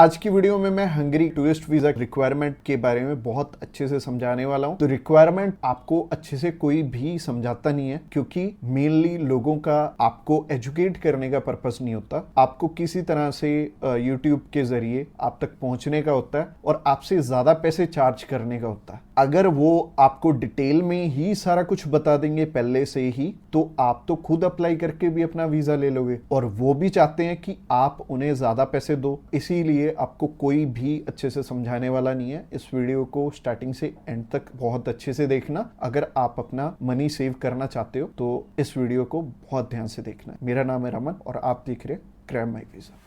आज की वीडियो में मैं हंगरी टूरिस्ट वीजा रिक्वायरमेंट के बारे में बहुत अच्छे से समझाने वाला हूं। तो रिक्वायरमेंट आपको अच्छे से कोई भी समझाता नहीं है, क्योंकि मेनली लोगों का आपको एजुकेट करने का पर्पस नहीं होता। आपको किसी तरह से यूट्यूब के जरिए आप तक पहुंचने का होता है और आपसे ज्यादा पैसे चार्ज करने का होता है। अगर वो आपको डिटेल में ही सारा कुछ बता देंगे पहले से ही, तो आप तो खुद अप्लाई करके भी अपना वीजा ले लोगे, और वो भी चाहते हैं कि आप उन्हें ज्यादा पैसे दो। इसीलिए आपको कोई भी अच्छे से समझाने वाला नहीं है। इस वीडियो को स्टार्टिंग से एंड तक बहुत अच्छे से देखना। अगर आप अपना मनी सेव करना चाहते हो तो इस वीडियो को बहुत ध्यान से देखना। मेरा नाम है रमन और आप देख रहे क्रैम माई वीजा।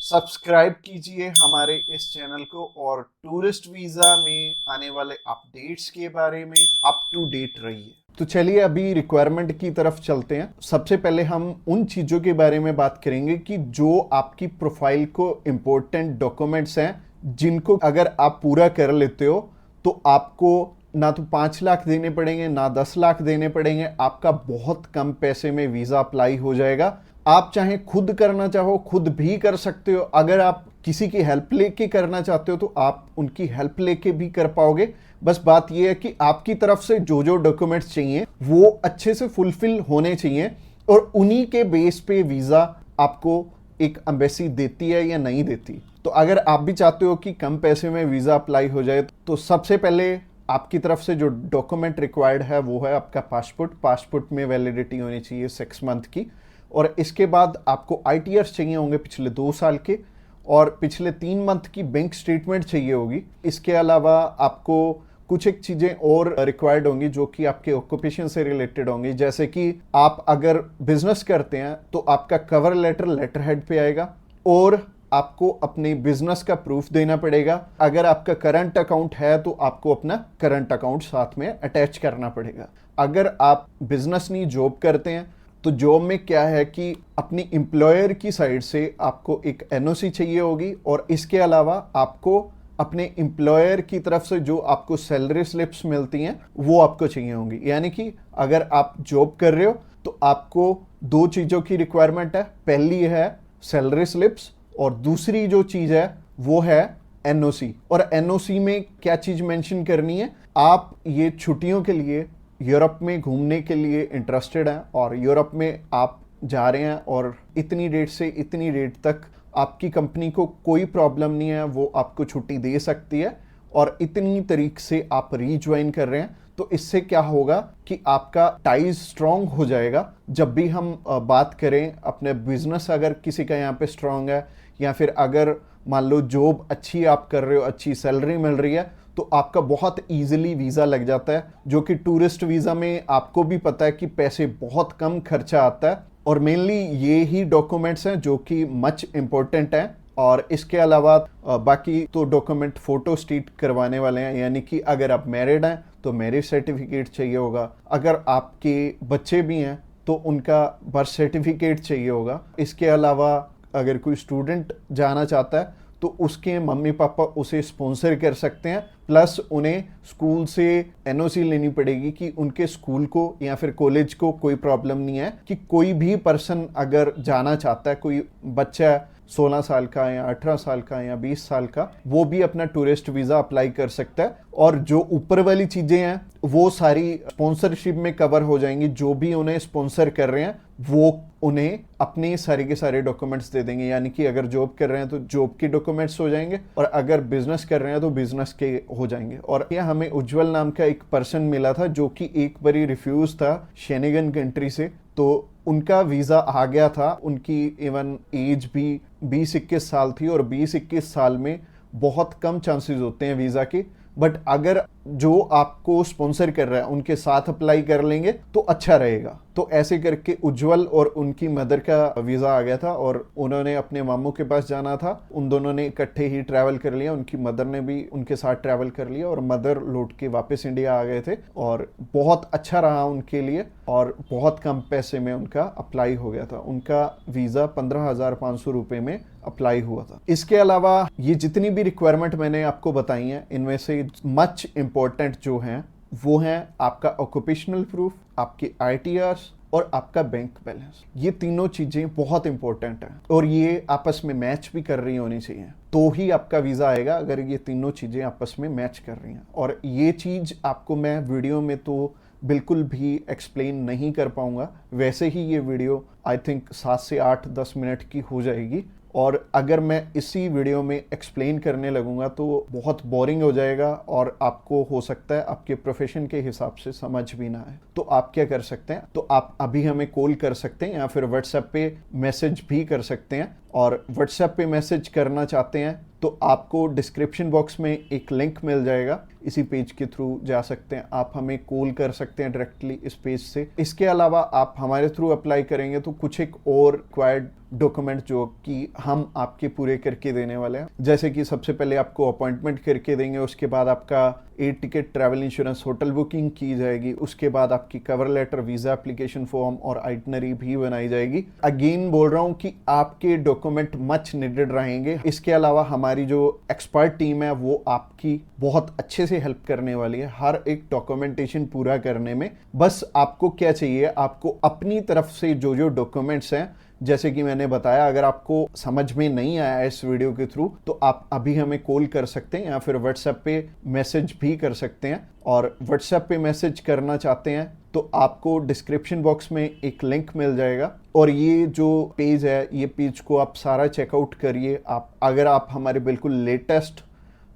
सब्सक्राइब कीजिए हमारे इस चैनल को और टूरिस्ट वीजा में आने वाले अपडेट्स के बारे में अप टू डेट रहिए। तो चलिए अभी रिक्वायरमेंट की तरफ चलते हैं। सबसे पहले हम उन चीजों के बारे में बात करेंगे कि जो आपकी प्रोफाइल को इम्पोर्टेंट डॉक्यूमेंट्स हैं, जिनको अगर आप पूरा कर लेते हो तो आपको ना तो 5 लाख देने पड़ेंगे ना 10 लाख देने पड़ेंगे। आपका बहुत कम पैसे में वीजा अप्लाई हो जाएगा। आप चाहे खुद करना चाहो खुद भी कर सकते हो। अगर आप किसी की हेल्प लेके करना चाहते हो तो आप उनकी हेल्प लेके भी कर पाओगे। बस बात यह है कि आपकी तरफ से जो जो डॉक्यूमेंट्स चाहिए वो अच्छे से फुलफिल होने चाहिए, और उन्हीं के बेस पे वीजा आपको एक एम्बेसी देती है या नहीं देती। तो अगर आप भी चाहते हो कि कम पैसे में वीजा अप्लाई हो जाए, तो सबसे पहले आपकी तरफ से जो डॉक्यूमेंट रिक्वायर्ड है वो है आपका पासपोर्ट। पासपोर्ट में वैलिडिटी होनी चाहिए 6 मंथ की, और इसके बाद आपको ITRs चाहिए होंगे पिछले 2 साल के, और पिछले 3 मंथ की बैंक स्टेटमेंट चाहिए होगी। इसके अलावा आपको कुछ एक चीज़ें और रिक्वायर्ड होंगी जो कि आपके ऑक्यूपेशन से रिलेटेड होंगी। जैसे कि आप अगर बिजनेस करते हैं तो आपका कवर लेटर लेटर हेड पे आएगा, और आपको अपने बिजनेस का प्रूफ देना पड़ेगा। अगर आपका करंट अकाउंट है तो आपको अपना करंट अकाउंट साथ में अटैच करना पड़ेगा। अगर आप बिजनेस नहीं जॉब करते हैं तो जॉब में क्या है कि अपनी एम्प्लॉयर की साइड से आपको एक NOC चाहिए होगी, और इसके अलावा आपको अपने एम्प्लॉयर की तरफ से जो आपको सैलरी स्लिप्स मिलती हैं वो आपको चाहिए होंगी। यानी कि अगर आप जॉब कर रहे हो तो आपको 2 चीज़ों की रिक्वायरमेंट है। पहली है सैलरी स्लिप्स, और दूसरी जो चीज़ है वो है NOC। और NOC में क्या चीज़ मेंशन करनी है, आप ये छुट्टियों के लिए यूरोप में घूमने के लिए इंटरेस्टेड हैं, और यूरोप में आप जा रहे हैं और इतनी डेट से इतनी डेट तक आपकी कंपनी को कोई प्रॉब्लम नहीं है, वो आपको छुट्टी दे सकती है, और इतनी तरीक से आप रीज्वाइन कर रहे हैं। तो इससे क्या होगा कि आपका टाइज स्ट्रांग हो जाएगा। जब भी हम बात करें अपने बिजनेस, अगर किसी का यहाँ पे स्ट्रांग है, या फिर अगर मान लो जॉब अच्छी आप कर रहे हो, अच्छी सैलरी मिल रही है, तो आपका बहुत इजीली वीज़ा लग जाता है। जो कि टूरिस्ट वीज़ा में आपको भी पता है कि पैसे बहुत कम खर्चा आता है, और मेनली ये ही डॉक्यूमेंट्स हैं जो कि मच इम्पोर्टेंट हैं। और इसके अलावा बाकी तो डॉक्यूमेंट फोटो स्टेट करवाने वाले हैं। यानी कि अगर आप मैरिड हैं तो मैरिज सर्टिफिकेट चाहिए होगा, अगर आपके बच्चे भी हैं तो उनका बर्थ सर्टिफिकेट चाहिए होगा। इसके अलावा अगर कोई स्टूडेंट जाना चाहता है तो उसके मम्मी पापा उसे स्पॉन्सर कर सकते हैं, प्लस उन्हें स्कूल से NOC लेनी पड़ेगी कि उनके स्कूल को या फिर कॉलेज को कोई प्रॉब्लम नहीं है कि कोई भी पर्सन अगर जाना चाहता है, कोई बच्चा 16 साल का या 18 साल का या 20 साल का, वो भी अपना टूरिस्ट वीज़ा अप्लाई कर सकता है। और जो ऊपर वाली चीज़ें हैं वो सारी स्पॉन्सरशिप में कवर हो जाएंगी। जो भी उन्हें स्पॉन्सर कर रहे हैं वो उन्हें अपने सारे के सारे डॉक्यूमेंट्स दे देंगे। यानी कि अगर जॉब कर रहे हैं तो जॉब के डॉक्यूमेंट्स हो जाएंगे, और अगर बिजनेस कर रहे हैं तो बिजनेस के हो जाएंगे। और यह हमें उज्जवल नाम का एक पर्सन मिला था जो कि एक बारी रिफ्यूज था शेनेगन कंट्री से, तो उनका वीज़ा आ गया था। उनकी इवन एज भी 20-21 साल थी, और 20-21 साल में बहुत कम चांसेस होते हैं वीज़ा के। बट अगर जो आपको स्पॉन्सर कर रहा है उनके साथ अप्लाई कर लेंगे तो अच्छा रहेगा। तो ऐसे करके उज्जवल और उनकी मदर का वीज़ा आ गया था, और उन्होंने अपने मामू के पास जाना था। उन दोनों ने इकट्ठे ही ट्रैवल कर लिया, उनकी मदर ने भी उनके साथ ट्रैवल कर लिया, और मदर लौट के वापस इंडिया आ गए थे। और बहुत अच्छा रहा उनके लिए, और बहुत कम पैसे में उनका अप्लाई हो गया था। उनका वीज़ा 15,500 रुपये में अप्लाई हुआ था। इसके अलावा ये जितनी भी रिक्वायरमेंट मैंने आपको बताई हैं, इनमें से मच इम्पोर्टेंट जो हैं वो हैं आपका ऑक्यूपेशनल प्रूफ, आपके ITRs, और आपका बैंक बैलेंस। ये तीनों चीजें बहुत इंपॉर्टेंट हैं और ये आपस में मैच भी कर रही होनी चाहिए, तो ही आपका वीजा आएगा अगर ये तीनों चीजें आपस में मैच कर रही हैं। और ये चीज आपको मैं वीडियो में तो बिल्कुल भी एक्सप्लेन नहीं कर पाऊंगा, वैसे ही ये वीडियो आई थिंक 7 से 8-10 मिनट की हो जाएगी, और अगर मैं इसी वीडियो में एक्सप्लेन करने लगूंगा तो बहुत बोरिंग हो जाएगा और आपको हो सकता है आपके प्रोफेशन के हिसाब से समझ भी ना आए। तो आप क्या कर सकते हैं, तो आप अभी हमें कॉल कर सकते हैं या फिर व्हाट्सएप पे मैसेज भी कर सकते हैं। और व्हाट्सएप पे मैसेज करना चाहते हैं तो आपको डिस्क्रिप्शन बॉक्स में एक लिंक मिल जाएगा, इसी पेज के थ्रू जा सकते हैं। आप हमें कॉल कर सकते हैं डायरेक्टली इस पेज से। इसके अलावा आप हमारे थ्रू अप्लाई करेंगे तो कुछ एक और रिक्वायर्ड डॉक्यूमेंट जो कि हम आपके पूरे करके देने वाले हैं, जैसे कि सबसे पहले आपको अपॉइंटमेंट करके देंगे, उसके बाद आपका air ticket, travel insurance, hotel booking की जाएगी, उसके बाद आपकी cover letter, visa application form और आइटनरी भी बनाई जाएगी। अगेन बोल रहा हूँ कि आपके डॉक्यूमेंट मच नीडेड रहेंगे। इसके अलावा हमारी जो एक्सपर्ट टीम है वो आपकी बहुत अच्छे से हेल्प करने वाली है हर एक डॉक्यूमेंटेशन पूरा करने में। बस आपको क्या चाहिए, आपको अपनी तरफ से जो जो डॉक्यूमेंट्स हैं, जैसे कि मैंने बताया, अगर आपको समझ में नहीं आया इस वीडियो के थ्रू तो आप अभी हमें कॉल कर सकते हैं या फिर व्हाट्सएप पे मैसेज भी कर सकते हैं। और व्हाट्सएप पे मैसेज करना चाहते हैं तो आपको डिस्क्रिप्शन बॉक्स में एक लिंक मिल जाएगा और ये जो पेज है, ये पेज को आप सारा चेकआउट करिए। आप अगर आप हमारे बिल्कुल लेटेस्ट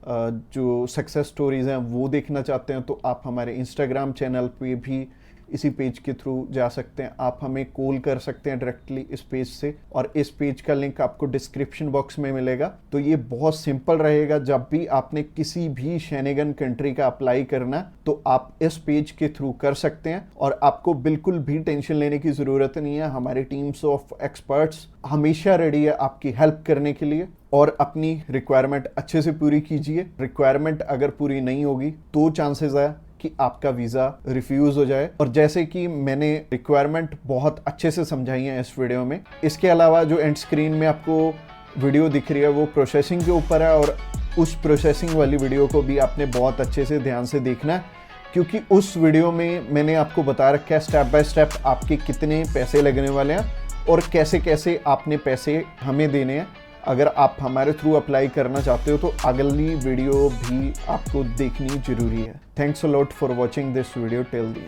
जो सक्सेस स्टोरीज हैं वो देखना चाहते हैं तो आप हमारे इंस्टाग्राम चैनल पे भी इसी पेज के थ्रू जा सकते हैं। आप हमें कॉल कर सकते हैं डायरेक्टली इस पेज से और इस पेज का लिंक आपको डिस्क्रिप्शन बॉक्स में मिलेगा। तो ये बहुत सिंपल रहेगा, जब भी आपने किसी भी शेनेगन कंट्री का अप्लाई करना तो आप इस पेज के थ्रू कर सकते हैं और आपको बिल्कुल भी टेंशन लेने की ज़रूरत नहीं है। हमारी टीम्स ऑफ एक्सपर्ट्स हमेशा रेडी है आपकी हेल्प करने के लिए। और अपनी रिक्वायरमेंट अच्छे से पूरी कीजिए। रिक्वायरमेंट अगर पूरी नहीं होगी तो चांसेस है कि आपका वीज़ा रिफ्यूज़ हो जाए। और जैसे कि मैंने रिक्वायरमेंट बहुत अच्छे से समझाई है इस वीडियो में। इसके अलावा जो एंड स्क्रीन में आपको वीडियो दिख रही है वो प्रोसेसिंग के ऊपर है और उस प्रोसेसिंग वाली वीडियो को भी आपने बहुत अच्छे से ध्यान से देखना है, क्योंकि उस वीडियो में मैंने आपको बता रखा है स्टेप बाय स्टेप आपके कितने पैसे लगने वाले हैं और कैसे कैसे आपने पैसे हमें देने हैं। अगर आप हमारे थ्रू अप्लाई करना चाहते हो तो अगली वीडियो भी आपको देखनी जरूरी है। Thanks a lot for watching this video till the end.